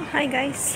Hi guys.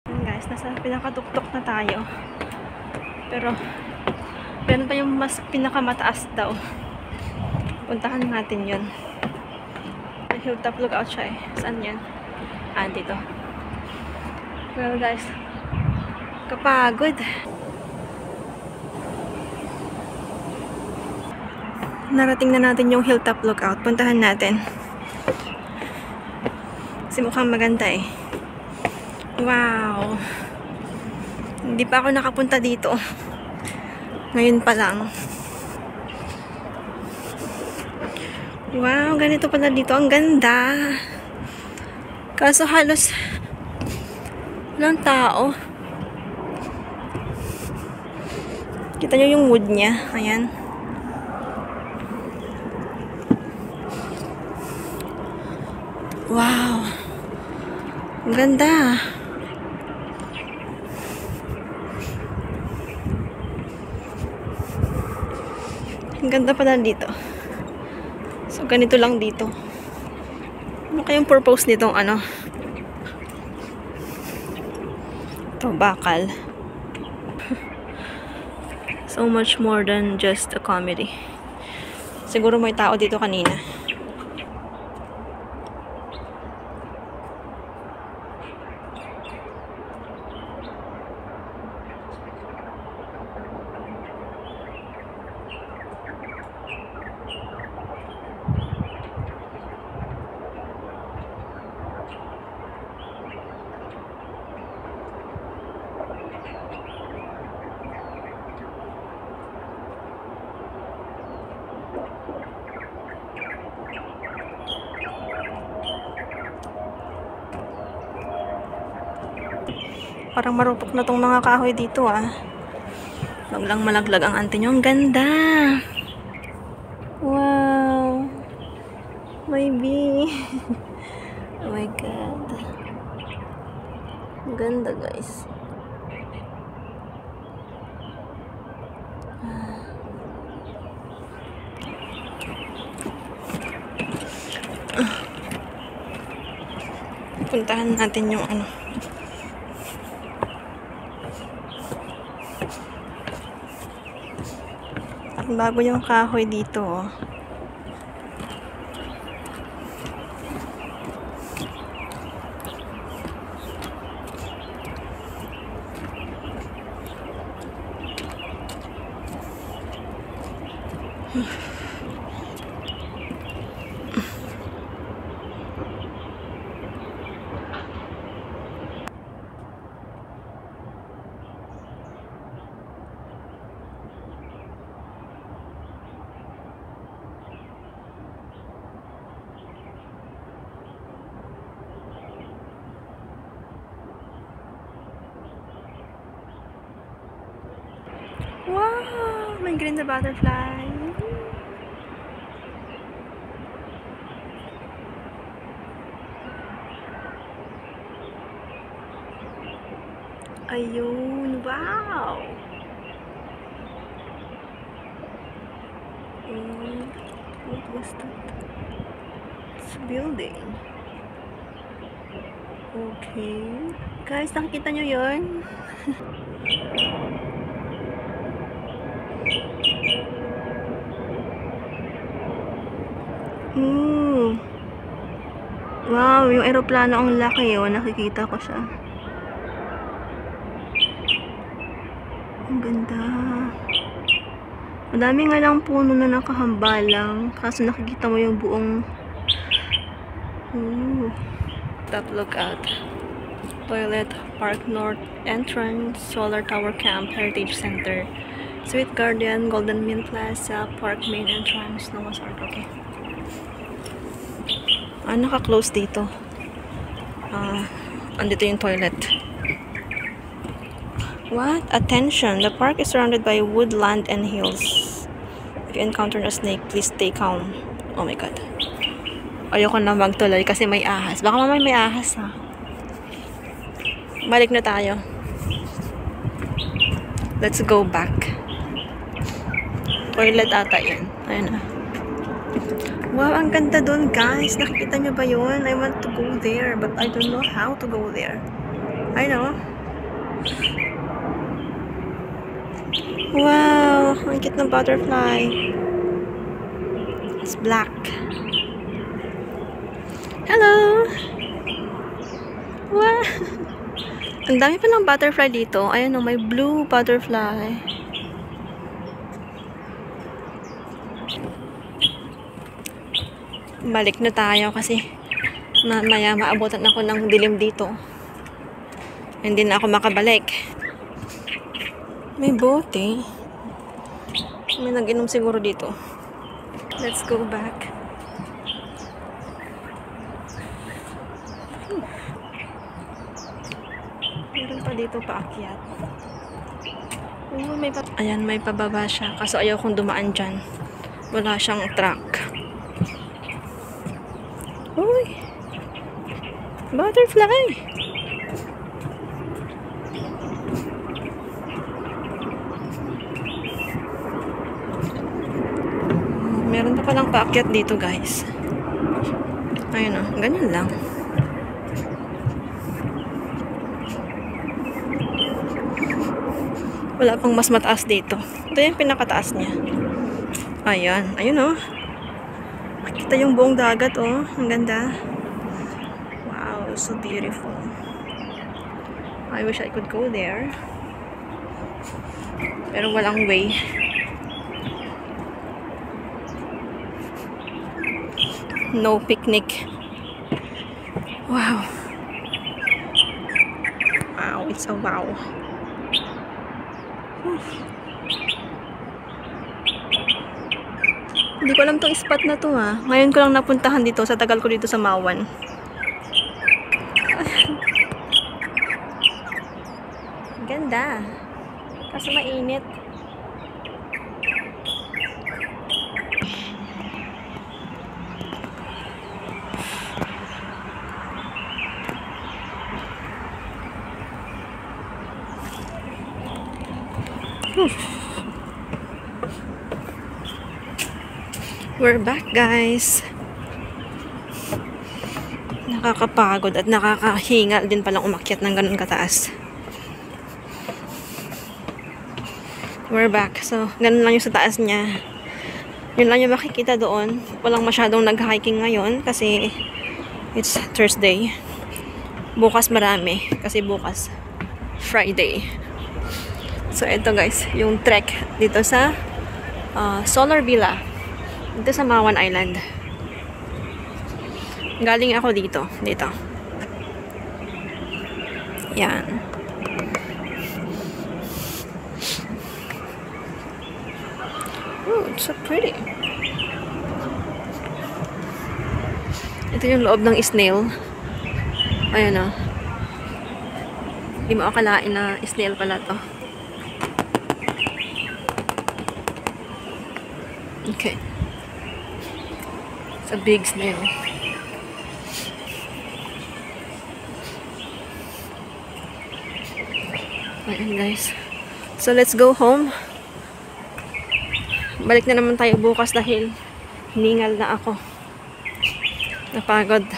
Guys, nasa pinakatuktok na tayo. Pero meron pa yung mas pinakamataas daw. Puntahan natin yun. May hilltop lookout siya eh. Saan yan? Dito. Well guys, kapagod. Narating na natin yung hilltop lookout. Puntahan natin. Kasi mukhang maganda eh. Wow! Hindi pa ako nakapunta dito. Ngayon pa lang. Wow! Ganito pala dito. Ang ganda! Kaso halos walang tao. Kita nyo yung wood niya. Ayan. Wow! Ang ganda! Ang ganda pala dito. So, ganito lang dito. Ano kayang purpose nitong ano? Ito, bakal. So much more than just a comedy. Siguro may tao dito kanina. Parang marupok na tong mga kahoy dito ah. Wag lang malaglag ang ante nyo. Ang ganda! Wow! May bee! Oh my god. Ang ganda guys. Puntahan natin yung ano. Bago yung kahoy dito oh. Wow! May green na butterfly. Ayun! Wow! What was that? It's a building. Okay. Guys, nakikita nyo yun? Wow, yung eroplano ang laki oh. Nakikita ko siya. Ang ganda. Madami nga lang puno na nakahambalang. Kaso nakikita mo yung buong top lookout. Toilet, Park North Entrance, Solar Tower Camp, Heritage Center, Sweet Guardian, Golden Mint Plaza, Park Main Entrance, Noah's Ark. Okay. Naka-close dito. andito yung toilet. What? Attention! The park is surrounded by woodland and hills. If you encounter a snake, please stay calm. Oh my god. Ayoko na magtuloy kasi may ahas. Baka mamaya may ahas ha. Balik na tayo. Let's go back. Toilet ata yan. Ayun na. Wow, ang ganda dun guys. Nakikita nyo ba yun? I want to go there but I don't know how to go there. I know. Wow, ang cute ng butterfly. It's black. Hello! Wow! Ang dami pa ng butterfly dito. Ayan o, may blue butterfly. Balik na tayo kasi mamaya maabutan ako ng dilim dito. Hindi na ako makabalik. May bote. May nag-inom siguro dito. Let's go back. Meron pa dito paakyat. Ayan, may pababa siya. Kaso ayaw kong dumaan dyan. Wala siyang track. Uy! Butterfly! Meron pa palang paakyat dito guys. Ayun o, ganyan lang. Wala pang mas mataas dito. Ito yung pinakataas niya. Ayan, ayun o. Makita yung buong dagat o. Ang ganda. Wow, so beautiful. I wish I could go there. Pero walang way. No picnic. Wow. Wow, it's a wow. Hindi ko alam tong spot na to ha. Ngayon ko lang napuntahan dito sa tagal ko dito sa Mawan. Ganda. Kasi mainit. We're back guys. Nakakapagod at nakakahingal din palang umakyat ng ganun kataas. We're back. So, ganun lang yung sa taas niya. Yun lang yung makikita doon. Walang masyadong nag-hiking ngayon kasi it's Thursday. Bukas marami kasi bukas Friday. So, ito guys, yung trek dito sa Solar Villa. Dito sa Mawan Island. Galing ako dito. Dito. Yan. Oh, it's so pretty. Ito yung loob ng snail. Ayan o. Hindi mo akalain na snail pala to. Okay. It's a big snail. Ayan guys. So let's go home. Balik na naman tayo bukas dahil hiningal na ako. Napagod.